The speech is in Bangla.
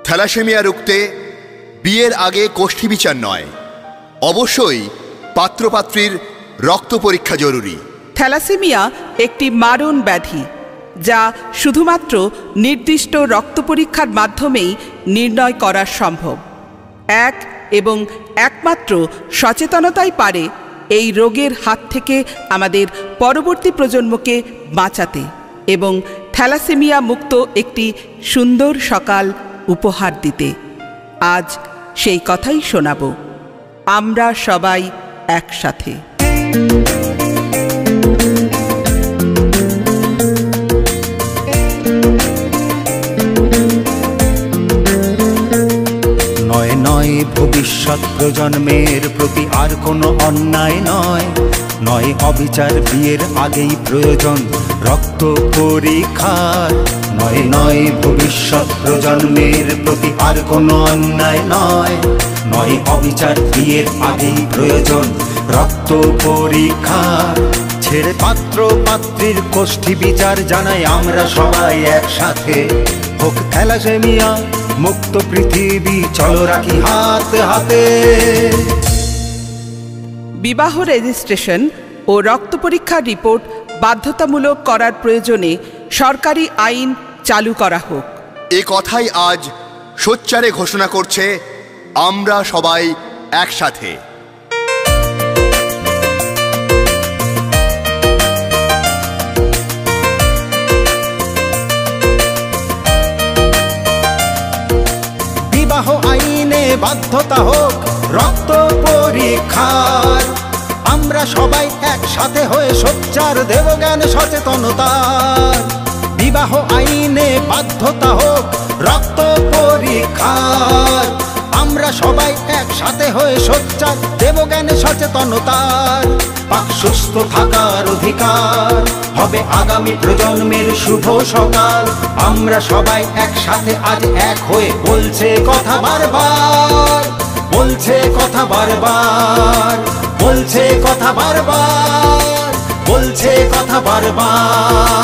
থ্যালাসেমিয়া রুখতে বিয়ের আগে কোষ্ঠী বিচার নয়, অবশ্যই পাত্রপাত্রীর রক্ত পরীক্ষা জরুরি। থ্যালাসেমিয়া একটি মারণ ব্যাধি যা শুধুমাত্র নির্দিষ্ট রক্ত পরীক্ষার মাধ্যমেই নির্ণয় করা সম্ভব। এক এবং একমাত্র সচেতনতাই পারে এই রোগের হাত থেকে আমাদের পরবর্তী প্রজন্মকে বাঁচাতে এবং থ্যালাসেমিয়া মুক্ত একটি সুন্দর সকাল উপহার দিতে। আজ সেই কথাই শোনাব, আমরা সবাই একসাথে। নয় নয় ভবিষ্যৎ প্রজন্মের প্রতি আর কোনো অন্যায় নয়, নয় অবিচার বিয়ের আগেই প্রয়োজন রক্ত পরীক্ষার। নয় নয় ভবিষ্যৎ প্রজন্মের প্রতি আর কোনো অন্যায় নয়, নয় অবিচার বিয়ের আগেই প্রয়োজন রক্ত পরীক্ষার। ছেড়ে পাত্র পাত্রীর কোষ্ঠী বিচার জানাই আমরা সবাই একসাথে। হোক থ্যালাসেমিয়া মুক্ত পৃথিবী, চলো রাখি হাতে হাতে। বিবাহ রেজিস্ট্রেশন ও রক্ত পরীক্ষার রিপোর্ট বাধ্যতামূলক করার প্রয়োজনে সরকারি আইন চালু করা হোক। এ কথাই আজ সোচ্চারে ঘোষণা করছে আমরা সবাই একসাথে। বিবাহ আইনে বাধ্যতা হোক রক্ত পরীক্ষার। আমরা সবাই একসাথে হয়ে সোচ্চার দেব জ্ঞান সচেতনতার। বিবাহ আইনে বাধ্যতা হোক রক্ত পরীক্ষার। আমরা সবাই একসাথে হয়ে সোচ্চার দেব জ্ঞান সচেতনতার। পাক সুস্থ থাকার অধিকার হবে আগামী প্রজন্মের শুভ সকাল। আমরা সবাই একসাথে আজ এক হয়ে বলছে কথা বারবার, বলছে কথা বারবার, বলছে কথা বারবার, বলছে কথা বারবার।